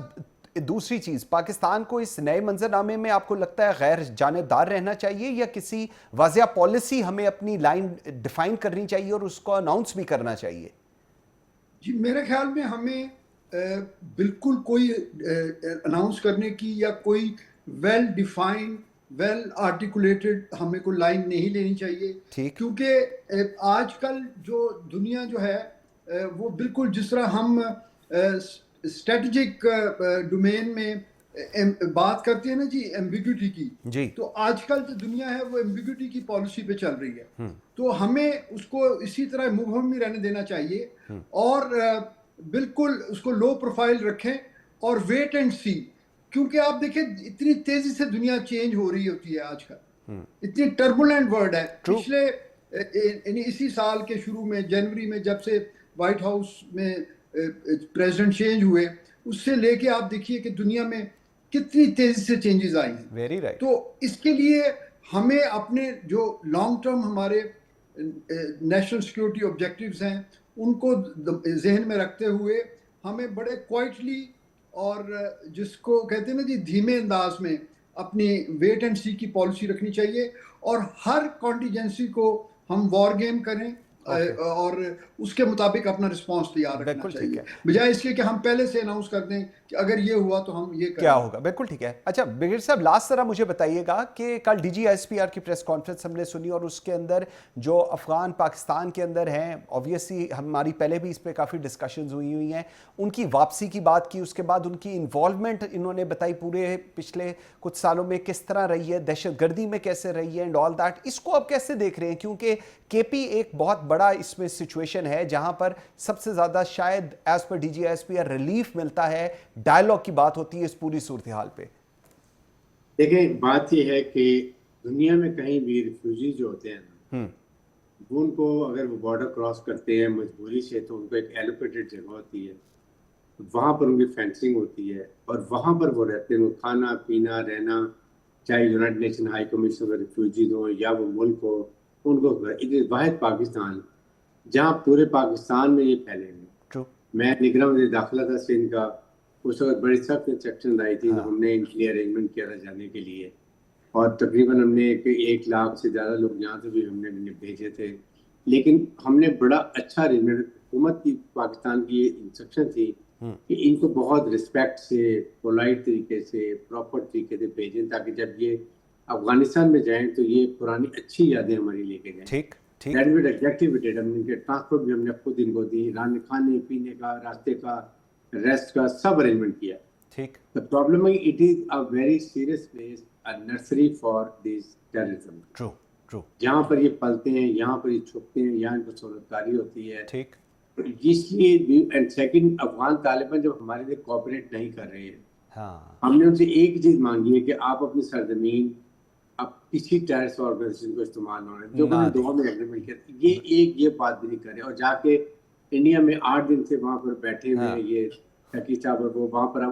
دوسری چیز، پاکستان کو اس نئے منظر نامے میں آپ کو لگتا ہے غیر جانبدار رہنا چاہیے یا کسی واضح پالیسی ہمیں اپنی لائن ڈیفائن کرنی چاہیے اور اس کو اناؤنس بھی کرنا چاہیے؟ جی میرے خیال میں ہمیں بالکل کوئی اناؤنس کرنے کی یا کوئی ویل ڈیفائنڈ، ویل آرٹیکولیٹڈ ہمیں کوئی لائن نہیں لینی چاہیے، کیونکہ آج کل جو دنیا جو ہے وہ بالکل جس طرح ہم اسٹریٹجک ڈومین میں بات کرتے ہیں نا جی ایمبیگوٹی کی، تو آج کل جو دنیا ہے وہ ایمبیگوٹی کی پالیسی پہ چل رہی ہے. تو ہمیں اس کو اسی طرح مبہم نہیں رہنے دینا چاہیے اور بالکل اس کو لو پروفائل رکھیں اور ویٹ اینڈ سی. کیونکہ آپ دیکھیں اتنی تیزی سے دنیا چینج ہو رہی ہوتی ہے آج کل، اتنی ٹربولنٹ ورلڈ ہے. پچھلے اسی سال کے شروع میں جنوری میں جب سے وائٹ ہاؤس میں پریزیڈنٹ چینج ہوئے، اس سے لے کے آپ دیکھیے کہ دنیا میں کتنی تیزی سے چینجز آئی ہیں. تو اس کے لیے ہمیں اپنے جو لانگ ٹرم ہمارے نیشنل سیکیورٹی آبجیکٹیوز ہیں ان کو ذہن میں رکھتے ہوئے ہمیں بڑے کوائٹلی اور جس کو کہتے ہیں نا جی دھیمے انداز میں اپنی ویٹ اینڈ سی کی پالیسی رکھنی چاہیے، اور ہر کانٹیجنسی کو ہم وار گیم کریں اور اس کے مطابق اپنا رسپانس تیار رکھنا چاہیے، بجائے اس کے کہ ہم پہلے سے اناؤنس کر دیں کہ اگر یہ ہوا تو ہم یہ کیا ہوگا. بالکل ٹھیک ہے. اچھا بریگیڈیئر صاحب، لاسٹ طرح مجھے بتائیے گا کہ کل D G S P R کی پریس کانفرنس ہم نے سنی اور اس کے اندر جو افغان پاکستان کے اندر ہیں، اوبویسلی ہماری پہلے بھی اس پہ کافی ڈسکشنز ہوئی ہیں، ان کی واپسی کی بات کی، اس کے بعد ان کی انوالومنٹ انہوں نے بتائی پورے پچھلے کچھ سالوں میں کس طرح رہی ہے، دہشت گردی میں کیسے رہی ہے اینڈ آل دیٹ. اس کو آپ کیسے دیکھ رہے ہیں؟ کیونکہ کے پی ایک بہت بڑا اس میں سچویشن ہے جہاں پر سب سے زیادہ شاید as per D G S P R ملتا ہے، ڈائیلاگ کی بات ہوتی ہے اس پوری صورتحال پہ. دیکھیں بات یہ ہے کہ دنیا میں کہیں بھی ریفیوجی جو ہوتے ہیں نا، وہ ان کو اگر وہ بارڈر کراس کرتے ہیں مجبوری سے، تو ان کو ایک ایلوکیٹڈ جگہ ہوتی ہے، وہاں پر ان کی فینسنگ ہوتی ہے اور وہاں پر وہ رہتے ہیں. کھانا پینا رہنا، چاہے یونائٹڈ نیشن ہائی کمیشن کا ریفیوجیز ہوں یا وہ ملک ہو، ان کو واحد پاکستان جہاں پورے پاکستان میں یہ پھیلے ہیں. میں نگراں میں داخلہ تھا سندھ کا، اس وقت بڑی سخت انسٹرکشن آئی تھی، تو ہم نے ان کے لیے ارینجمنٹ کیا تھا جانے کے لیے، اور تقریباً ہم نے 1 لاکھ سے زیادہ لوگ یہاں سے بھی ہم نے بھیجے تھے. لیکن ہم نے بڑا اچھا ارینجمنٹ، حکومت کی پاکستان کی انسٹرکشن تھی کہ ان کو بہت رسپیکٹ سے، پولائٹ طریقے سے، پراپر طریقے سے بھیجیں، تاکہ جب یہ افغانستان میں جائیں تو یہ پرانی اچھی یادیں ہماری لے کے جائیں. ٹھیک ٹھیک. That would exactly we did. ہم ان کے ٹرانسپورٹ بھی ہم نے خود ان کو دی، کھانے پینے کا، راستے کا، ریسٹ کا سب ارینجمنٹ کیا. ٹھیک. The problem is it is a very serious place, a nursery for this terrorism. True true. جہاں پر یہ پلتے ہیں، یہاں پر یہ چھپتے ہیں، یہاں ان کو سہولت کاری ہوتی ہے. ٹھیک. اس لیے اینڈ سیکنڈ، افغان طالبان جب ہمارے لیے کوآپریٹ نہیں کر رہے ہیں، ہاں، ہم نے ان سے ایک چیز مانگی ہے کہ آپ اپنی سرزمین اب کسی ٹیررسٹ آرگنائزیشن کو استعمال نہ ہونے، جو انہوں نے دعا میں ایگریمنٹ کیا، یہ بات بھی نہیں کرے. اور جا کے انڈیا میں 8 دن سے وہاں پر بیٹھے ہوئے ہیں یہ تقی صاحب، وہ وہاں پر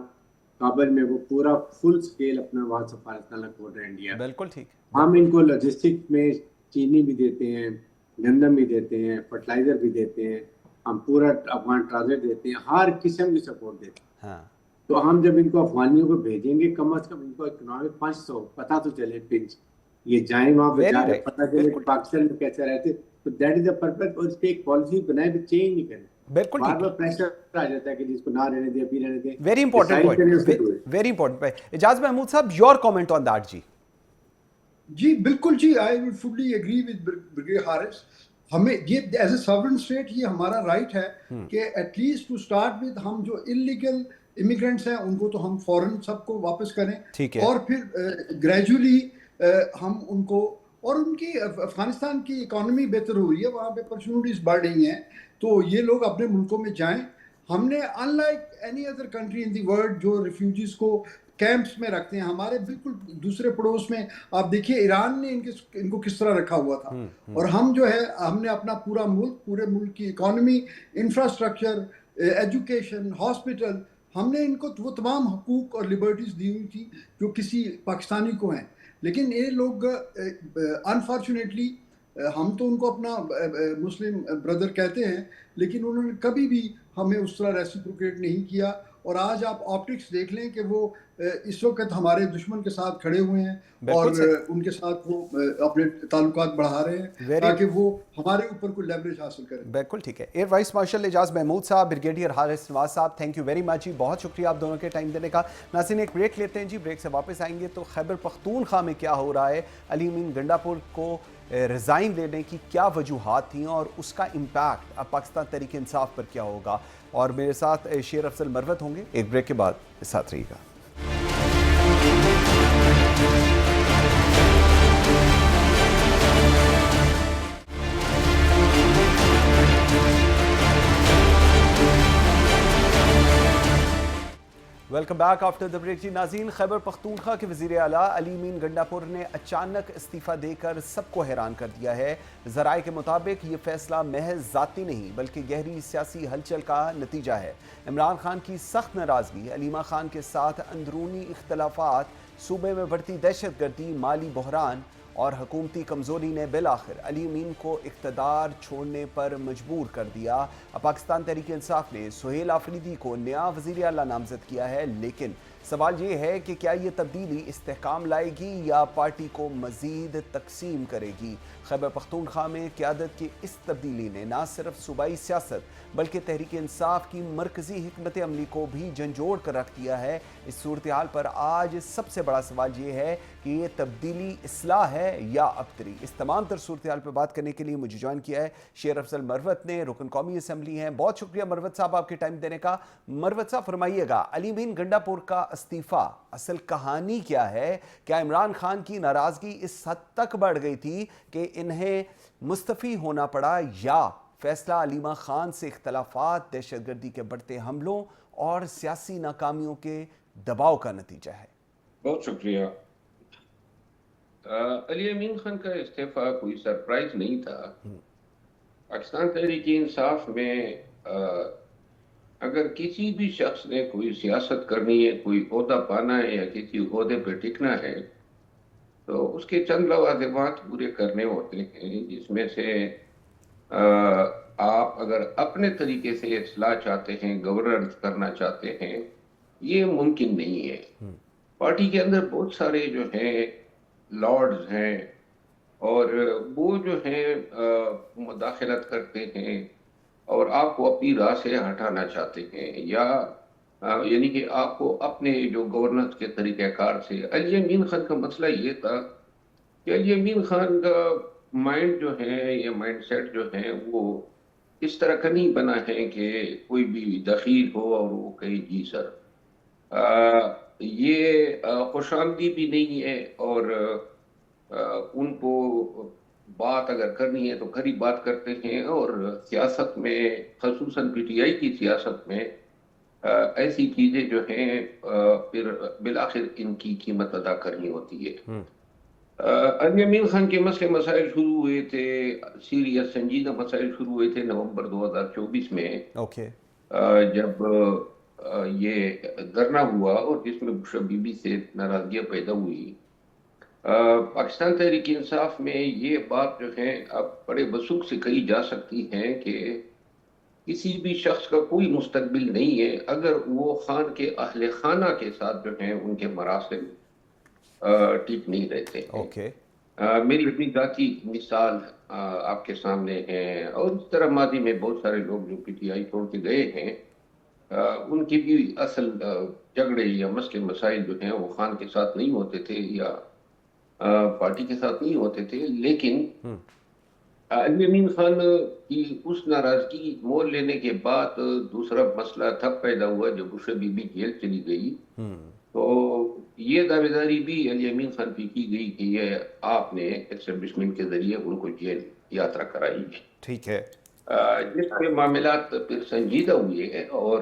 کابل میں وہ پورا فل سکیل اپنا وہاں سفارتخانہ کھول رہے ہیں انڈیا. بالکل ٹھیک. ہم ان کو لاجسٹک میں چینی بھی دیتے ہیں، گندم بھی دیتے ہیں، فرٹیلائزر بھی دیتے ہیں، ہم پورا افغان ٹرانزٹ دیتے ہیں، ہر قسم کی سپورٹ دیتے ہیں. ہاں. تو ہم جب ان کو افغانیوں کو بھیجیں گے، کم از کم ان کو اکنامک 500 پتہ تو چلے، پنچ یہ جائیں وہاں پہ جا کے پتہ چلے کہ پاکستان میں کیسے رہتے. تو دیٹ از دا پرپز. اور اس پہ ایک پالیسی بنائے بھی، چینج نہیں کریں. بالکل بار بار پریشر آ جاتا ہے کہ جس کو نہ رہنے دیں، ابھی رہنے دیں. Very important point, very important point. Ejaz Mehmood sahab, your comment on that. جی بالکل جی، I will fully agree with brigadier Haris. ہمیں یہ ایز اے ساورن اسٹیٹ یہ ہمارا رائٹ ہے کہ at least to start with ہم جو انلیگل امیگرینٹس ہیں ان کو تو ہم فوراً سب کو واپس کریں، اور پھر گریجولی ہم ان کو، اور ان کی افغانستان کی اکانومی بہتر ہو رہی ہے، وہاں پہ اپرچونیٹیز بڑھ رہی ہیں، تو یہ لوگ اپنے ملکوں میں جائیں. ہم نے in like any other country in the world جو ریفیوجیز کو کیمپس میں رکھتے ہیں، ہمارے بالکل دوسرے پڑوس میں آپ دیکھیے ایران نے ان کو کس طرح رکھا ہوا تھا. اور ہم جو ہے ہم نے اپنا پورا ملک، پورے ملک کی اکانومی، انفراسٹرکچر، ایجوکیشن، ہاسپٹل، ہم نے ان کو وہ تمام حقوق اور لبرٹیز دی ہوئی تھی جو کسی پاکستانی کو ہیں. لیکن یہ لوگ انفارچونیٹلی، ہم تو ان کو اپنا مسلم بردر کہتے ہیں، لیکن انہوں نے کبھی بھی ہمیں اس طرح ریسیپروکیٹ نہیں کیا. اور آج آپ آپٹکس دیکھ لیں کہ وہ اس وقت ہمارے دشمن کے ساتھ کھڑے ہوئے ہیں اور ان کے ساتھ وہ اپنے تعلقات بڑھا رہے ہیں تاکہ وہ ہمارے اوپر کوئی لیوریج حاصل کریں. بالکل ٹھیک ہے. ایئر وائس مارشل اعجاز محمود صاحب، بریگیڈیئر حارث نواز صاحب، تھینک یو ویری مچ جی، بہت شکریہ آپ دونوں کے ٹائم دینے کا. ناظرین ایک بریک لیتے ہیں جی، بریک سے واپس آئیں گے تو خیبر پختونخوا میں کیا ہو رہا ہے، علی امین گنڈاپور کو ریزائن دینے کی کیا وجوہات تھیں اور اس کا امپیکٹ اب پاکستان تحریک انصاف پر کیا ہوگا. اور میرے ساتھ شیر افضل مروت ہوں گے. ایک بریک کے بعد ساتھ رہیے گا. Welcome back after the break. جی ناظرین، خیبر پختونخوا کے وزیر اعلیٰ علی امین گنڈاپور نے اچانک استعفیٰ دے کر سب کو حیران کر دیا ہے. ذرائع کے مطابق یہ فیصلہ محض ذاتی نہیں بلکہ گہری سیاسی ہلچل کا نتیجہ ہے. عمران خان کی سخت ناراضگی، علیمہ خان کے ساتھ اندرونی اختلافات، صوبے میں بڑھتی دہشت گردی، مالی بحران اور حکومتی کمزوری نے بالآخر علی امین کو اقتدار چھوڑنے پر مجبور کر دیا. پاکستان تحریک انصاف نے سہیل آفریدی کو نیا وزیر اعلیٰ نامزد کیا ہے، لیکن سوال یہ ہے کہ کیا یہ تبدیلی استحکام لائے گی یا پارٹی کو مزید تقسیم کرے گی. خیبر پختونخوا میں قیادت کی اس تبدیلی نے نہ صرف صوبائی سیاست بلکہ تحریک انصاف کی مرکزی حکمت عملی کو بھی جھنجھوڑ کر رکھ دیا ہے. اس صورتحال پر آج سب سے بڑا سوال یہ ہے کہ یہ تبدیلی اصلاح ہے یا ابتری. اس تمام تر صورتحال پہ بات کرنے کے لیے مجھے جوائن کیا ہے شیر افضل مروت نے، رکن قومی اسمبلی ہیں. بہت شکریہ مروت صاحب آپ کے ٹائم دینے کا. مروت صاحب فرمائیے گا، علی امین گنڈاپور کا استعفیٰ اصل کہانی کیا ہے؟ کیا عمران خان کی ناراضگی اس حد تک بڑھ گئی تھی کہ انہیں مستعفی ہونا پڑا، یا فیصلہ علیمہ خان سے اختلافات، دہشت گردی کے بڑھتے حملوں اور سیاسی ناکامیوں کے دباؤ کا نتیجہ ہے؟ بہت شکریہ. علی امین خان کا استعفیٰ کوئی سرپرائز نہیں تھا. پاکستان تحریک انصاف میں اگر کسی بھی شخص نے کوئی سیاست کرنی ہے، کوئی عہدہ پانا ہے یا کسی عہدے پہ ٹکنا ہے، تو اس کے چند لوازمات پورے کرنے ہوتے ہیں، جس میں سے آپ اگر اپنے طریقے سے اصلاح چاہتے ہیں، گورننس کرنا چاہتے ہیں، یہ ممکن نہیں ہے. پارٹی کے اندر بہت سارے جو ہیں لارڈز ہیں اور وہ جو ہیں مداخلت کرتے ہیں اور آپ کو اپنی راہ سے ہٹانا چاہتے ہیں یا یعنی کہ آپ کو اپنے جو گورننس کے طریقہ کار سے، علی امین خان کا مسئلہ یہ تھا کہ علی امین خان کا مائنڈ جو ہے یا مائنڈ سیٹ جو ہے وہ اس طرح کا نہیں بنا ہے کہ کوئی بھی دخیل ہو اور وہ کہے جی سر. یہ خوش آمدی بھی نہیں ہے، اور ان کو بات اگر کرنی ہے تو کھری بات کرتے ہیں، اور سیاست میں خصوصاً پی ٹی آئی کی سیاست میں ایسی چیزیں جو ہیں پھر بالآخر ان کی قیمت ادا کرنی ہوتی ہے. علی امین خان کے مسئلے مسائل شروع ہوئے تھے، سیریس سنجیدہ مسائل شروع ہوئے تھے نومبر 2024 میں، اوکے. جب یہ دھرنا ہوا اور جس میں بشرا بی بی سے ناراضگیاں پیدا ہوئی. پاکستان تحریک انصاف میں یہ بات جو ہے اب بڑے وثوق سے کہی جا سکتی ہے کہ کسی بھی شخص کا کوئی مستقبل نہیں ہے اگر وہ خان کے اہل خانہ کے ساتھ جو ہیں ان کے مراسم ٹھیک نہیں رہتے ہیں. اوکے. میری اپنی ذاتی مثال آپ کے سامنے ہے، اور اس طرح ماضی میں بہت سارے لوگ جو پی ٹی آئی چھوڑ کے گئے ہیں ان کی بھی اصل جھگڑے یا مسئلے مسائل جو ہیں وہ خان کے ساتھ نہیں ہوتے تھے یا پارٹی کے ساتھ نہیں ہوتے تھے، لیکن علی امین خان کی اس ناراضگی مول لینے کے بعد دوسرا مسئلہ تب پیدا ہوا جب بشرا بی بی جیل چلی گئی. تو یہ دعوے داری بھی علی امین خان پہ کی گئی کہ یہ آپ نے اسٹیبلشمنٹ کے ذریعے ان کو جیل یاترا کرائی ہے. ٹھیک ہے. جس کے معاملات پھر سنجیدہ ہوئے ہیں، اور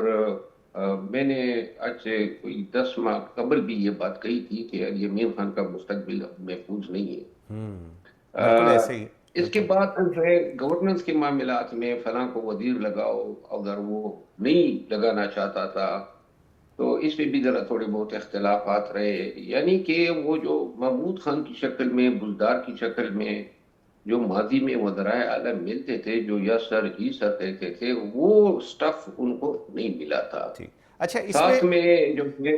میں نے آج سے کوئی 10 ماہ قبل بھی یہ بات کہی تھی کہ علی امین خان کا مستقبل محفوظ نہیں ہے. بالکل ایسے ہی. اس کے بعد جو ہے گورننس کے معاملات میں فلاں کو وزیر لگاؤ، اگر وہ نہیں لگانا چاہتا تھا تو اس پہ بھی ذرا تھوڑے بہت اختلافات رہے. یعنی کہ وہ جو محمود خان کی شکل میں، بزدار کی شکل میں جو ماضی میں وزرائے اعلیٰ ملتے تھے، جو یس سر جی سر کہتے تھے، وہ سٹف ان کو نہیں ملا تھا. ٹھیک. اچھا اس ساتھ میں میں جو ہے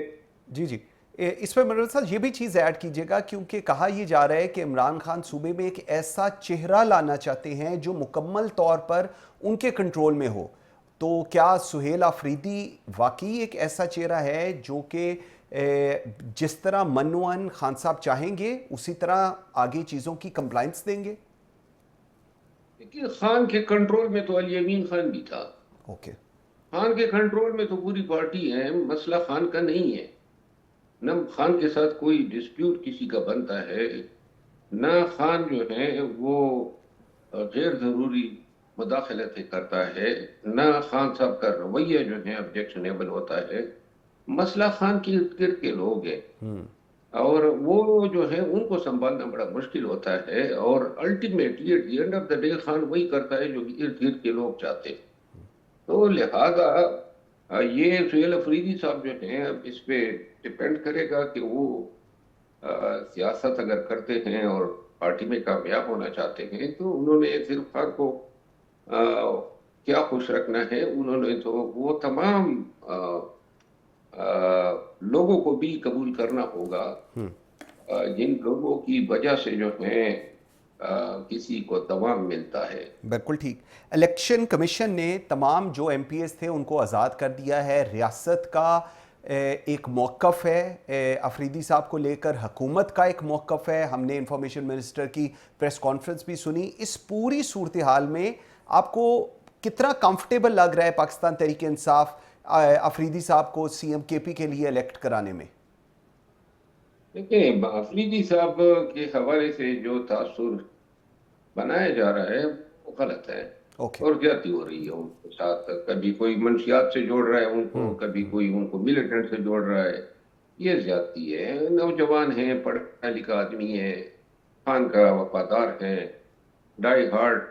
جی اس میں منور صاحب یہ بھی چیز ایڈ کیجیے گا، کیونکہ کہا یہ جا رہا ہے کہ عمران خان صوبے میں ایک ایسا چہرہ لانا چاہتے ہیں جو مکمل طور پر ان کے کنٹرول میں ہو. تو کیا سہیل آفریدی واقعی ایک ایسا چہرہ ہے جو کہ جس طرح منوان خان صاحب چاہیں گے اسی طرح آگے چیزوں کی کمپلائنس دیں گے؟ لیکن خان کے کنٹرول میں تو علی امین خان بھی تھا. اوکے. خان کے کنٹرول میں تو پوری پارٹی ہے، مسئلہ خان کا نہیں ہے. نہ خان کے ساتھ کوئی ڈسپیوٹ کسی کا بنتا ہے، نہ خان جو ہے وہ غیر ضروری مداخلتیں کرتا ہے، نہ خان صاحب کا رویہ جو ہے آبجیکشنیبل ہوتا ہے. مسئلہ خان کے ارد گرد کے لوگ ہیں، اور وہ جو ہے ان کو سنبھالنا بڑا مشکل ہوتا ہے، اور ultimately at the end of the day Khan وہی کرتا ہے جو ارد گرد کے لوگ چاہتے ہیں. تو لہذا یہ سہیل آفریدی صاحب جو ہیں اب اس پہ ڈپینڈ کرے گا کہ وہ سیاست اگر کرتے ہیں اور پارٹی میں کامیاب ہونا چاہتے ہیں تو انہوں نے صرف خان کو کیا خوش رکھنا ہے. انہوں نے تو وہ تمام لوگوں کو بھی قبول کرنا ہوگا جن لوگوں کی وجہ سے جو ہے کسی کو دوام ملتا ہے. بالکل ٹھیک. الیکشن کمیشن نے تمام جو ایم پی ایس تھے ان کو آزاد کر دیا ہے. ریاست کا ایک موقف ہے آفریدی صاحب کو لے کر، حکومت کا ایک موقف ہے. ہم نے انفارمیشن منسٹر کی پریس کانفرنس بھی سنی. اس پوری صورتحال میں آپ کو کتنا کمفرٹیبل لگ رہا ہے پاکستان تحریک انصاف آفریدی صاحب کو سی ایم کے پی کے لیے الیکٹ کرانے میں؟ دیکھیں، آفریدی صاحب کے حوالے سے جو تاثر بنایا جا رہا ہے وہ غلط ہے، اور زیادتی ہو رہی ہے ان کے ساتھ. کبھی کوئی منشیات سے جوڑ رہا ہے ان کو، کبھی کوئی ان کو ملیٹنٹ سے جوڑ رہا ہے. یہ زیادتی ہے. نوجوان ہیں، پڑھا لکھا آدمی ہے، خان کا وفادار ہے، ڈائی ہارڈ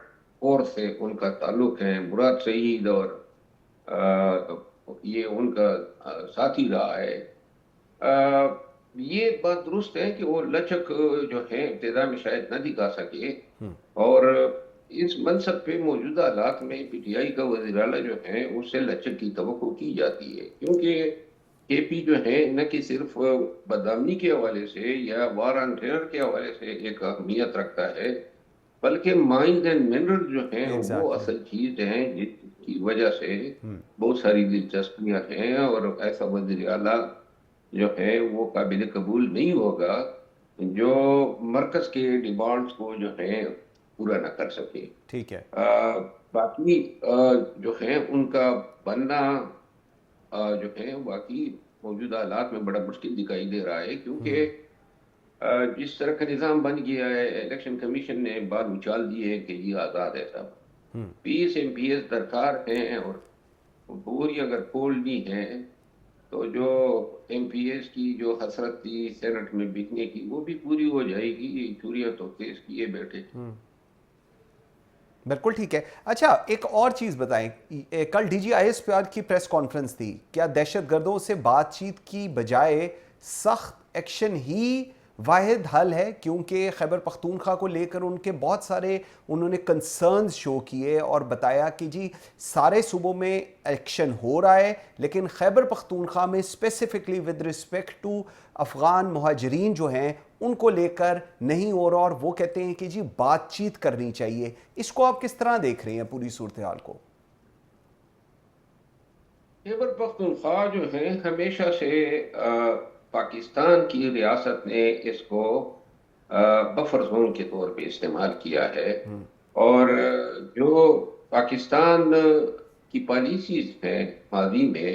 فورس سے ان کا تعلق ہے. مراد سعید اور یہ ان کا ساتھی رہا ہے. یہ بات درست ہے کہ وہ لچک جو ہے ابتدا میں شاید نہ دکھا سکے، اور اس منصب پہ موجودہ حالات میں پی ٹی آئی کا وزیر اعلیٰ جو ہے اس سے لچک کی توقع کی جاتی ہے، کیونکہ کے پی جو ہے نہ کہ صرف بدامنی کے حوالے سے یا وار آن ٹیرر کے حوالے سے ایک اہمیت رکھتا ہے، بلکہ مائنز اینڈ منرل جو ہیں وہ Exactly. اصل چیز ہیں جس کی وجہ سے بہت ساری دلچسپیاں ہیں، اور ایسا وزیر اعلیٰ جو ہے وہ قابل قبول نہیں ہوگا جو مرکز کے ڈیمانڈز کو جو ہے پورا نہ کر سکے. ٹھیک ہے. باقی جو ہے ان کا بننا جو ہے باقی موجودہ حالات میں بڑا مشکل دکھائی دے رہا ہے، کیونکہ جس طرح کا نظام بن گیا ہے، الیکشن کمیشن نے بال اچال دی ہے کہ یہ آزاد ہے صاحب. 20 MPs درکار ہیں، اور پوری اگر کھولنی ہے تو جو MPs کی جو حسرت تھی سینٹ میں بکنے کی وہ بھی پوری ہو جائے گی. یہ چوریاں تو کیس کیے بیٹھے. بالکل ٹھیک ہے. اچھا ایک اور چیز بتائیں، کل DGISPR کی پریس کانفرنس تھی، کیا دہشت گردوں سے بات چیت کی بجائے سخت ایکشن ہی واحد حل ہے؟ کیونکہ خیبر پختونخوا کو لے کر ان کے بہت سارے انہوں نے کنسرنز شو کیے اور بتایا کہ جی سارے صوبوں میں ایکشن ہو رہا ہے، لیکن خیبر پختونخوا میں specifically with respect to Afghan مہاجرین جو ہیں ان کو لے کر نہیں ہو رہا، اور وہ کہتے ہیں کہ جی بات چیت کرنی چاہیے. اس کو آپ کس طرح دیکھ رہے ہیں پوری صورتحال کو؟ خیبر پختونخوا جو ہے ہمیشہ سے پاکستان کی ریاست نے اس کو بفر زون کے طور پہ استعمال کیا ہے، اور جو پاکستان کی پالیسیز ہیں ماضی میں،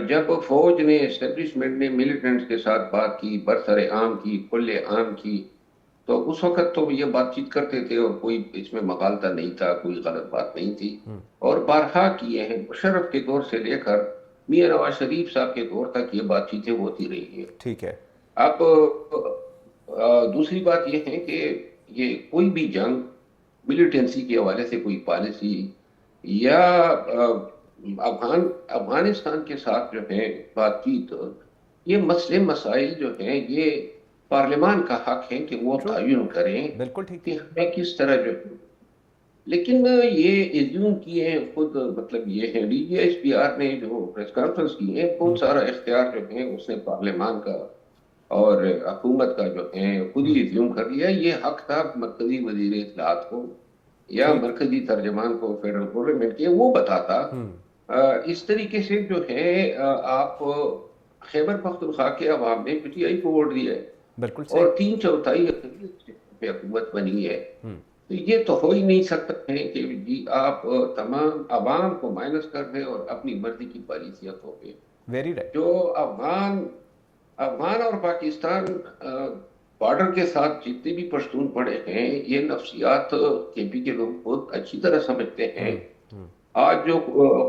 جب فوج نے اسٹیبلشمنٹ نے ملیٹنٹس کے ساتھ بات کی، برسر عام کی، کل عام کی، تو اس وقت تو یہ بات چیت کرتے تھے اور کوئی اس میں مغالطہ نہیں تھا، کوئی غلط بات نہیں تھی، اور بارہا کیے ہیں. مشرف کے دور سے لے کر میاں نواز شریف صاحب کے دور تک یہ بات چیتیں ہوتی رہی ہیں. ٹھیک ہے. اب دوسری بات یہ ہے کہ یہ کوئی بھی جنگ ملیٹنسی کے حوالے سے کوئی پالیسی یا افغانستان کے ساتھ جو ہے بات چیت، یہ مسئلے مسائل جو ہیں یہ پارلیمان کا حق ہے کہ وہ تعین کریں بالکل ٹھیک کہ ہمیں کس طرح جو ہے. لیکن یہ ایزیوم کیے ہیں خود، مطلب یہ ہے DGISPR نے جو پریس کانفرنس کی ہے بہت سارا اختیار جو ہے اس نے پارلیمان کا اور حکومت کا جو ہے خود ہی ایزیوم کر لیا. یہ حق تھا مرکزی وزیر اطلاعات کو یا مرکزی ترجمان کو فیڈرل پارلیمنٹ کے، وہ بتاتا. اس طریقے سے جو ہے آپ خیبر پختونخوا کے عوام نے PTI کو ووٹ دیا ہے، بالکل اور 3/4 پہ حکومت بنی ہے. تو یہ تو ہو ہی نہیں سکتا ہے کہ جی آپ تمام عوام کو مائنس کر دیں اور اپنی مرضی کی پالیسیاں تھوپیں. Very right. جو افغان اور پاکستان بارڈر کے ساتھ جتنے بھی پشتون پڑے ہیں، یہ نفسیات KP کے لوگ بہت اچھی طرح سمجھتے ہیں. آج جو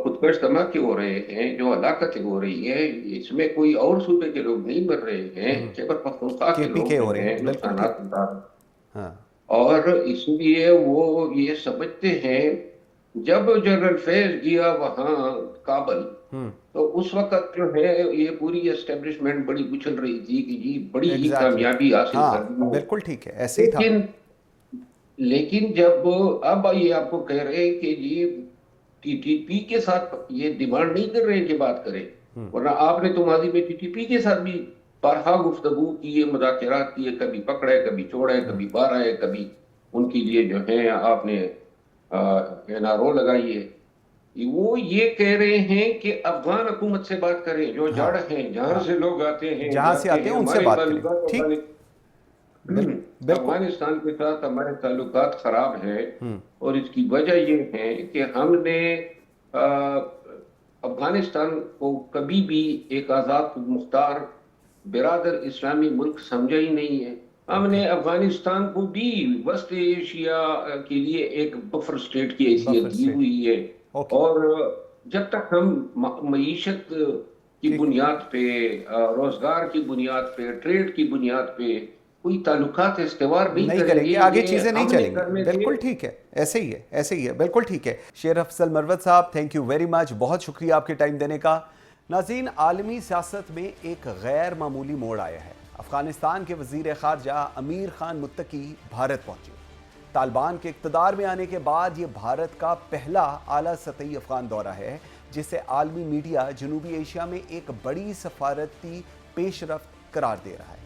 خودکش دھماکے ہو رہے ہیں، جو ہلاکتیں ہو رہی ہیں، اس میں کوئی اور صوبے کے لوگ نہیں مر رہے ہیں، خیبر پختونخوا کے لوگ ہو رہے ہیں. نقصانات اٹھا رہے ہیں. اور اس لیے وہ یہ سمجھتے ہیں جب جنرل فیض گیا وہاں کابل، تو اس وقت جو ہے یہ پوری اسٹیبلشمنٹ بڑی اچھل رہی تھی کہ جی بڑی ہی کامیابی حاصل کرنی. بالکل ٹھیک ہے، ایسے ہی تھا. لیکن جب اب یہ آپ کو کہہ رہے ہیں کہ جی TTP کے ساتھ یہ ڈیمانڈ نہیں کر رہے کہ بات کریں، ورنہ آپ نے تو ماضی میں TTP کے ساتھ بھی بارہا گفتگو کی ہے، مذاکرات کی ہے، کبھی پکڑے کبھی چھوڑے، کبھی باہر آئے، کبھی ان کے لیے جو ہے آپ نے NRO لگائی ہے. وہ یہ کہہ رہے ہیں کہ افغان حکومت سے بات کریں، جو جڑ ہیں جہاں سے لوگ آتے ہیں، جہاں سے آتے ہیں ان سے بات کریں. افغانستان کے ساتھ ہمارے تعلقات خراب ہیں، اور اس کی وجہ یہ ہے کہ ہم نے افغانستان کو کبھی بھی ایک آزاد مختار برادر اسلامی ملک سمجھا ہی نہیں ہے. ہم نے افغانستان کو بھی وسط ایشیا کے لیے ایک بفر سٹیٹ کی حیثیت دی ہوئی ہے، اور جب تک ہم معیشت کی بنیاد پہ، روزگار کی بنیاد پہ، ٹریڈ کی بنیاد پہ کوئی تعلقات استوار نہیں کریں گے، آگے چیزیں نہیں چلیں گی. بالکل ٹھیک ہے، ایسے ہی ہے، ایسے ہی ہے. بالکل ٹھیک ہے. شیر افضل مروت صاحب، تھینک یو ویری مچ، بہت شکریہ آپ کے ٹائم دینے کا. ناظرین، عالمی سیاست میں ایک غیر معمولی موڑ آیا ہے. افغانستان کے وزیر خارجہ امیر خان متقی بھارت پہنچے. طالبان کے اقتدار میں آنے کے بعد یہ بھارت کا پہلا اعلیٰ سطحی افغان دورہ ہے، جسے عالمی میڈیا جنوبی ایشیا میں ایک بڑی سفارتی پیش رفت قرار دے رہا ہے.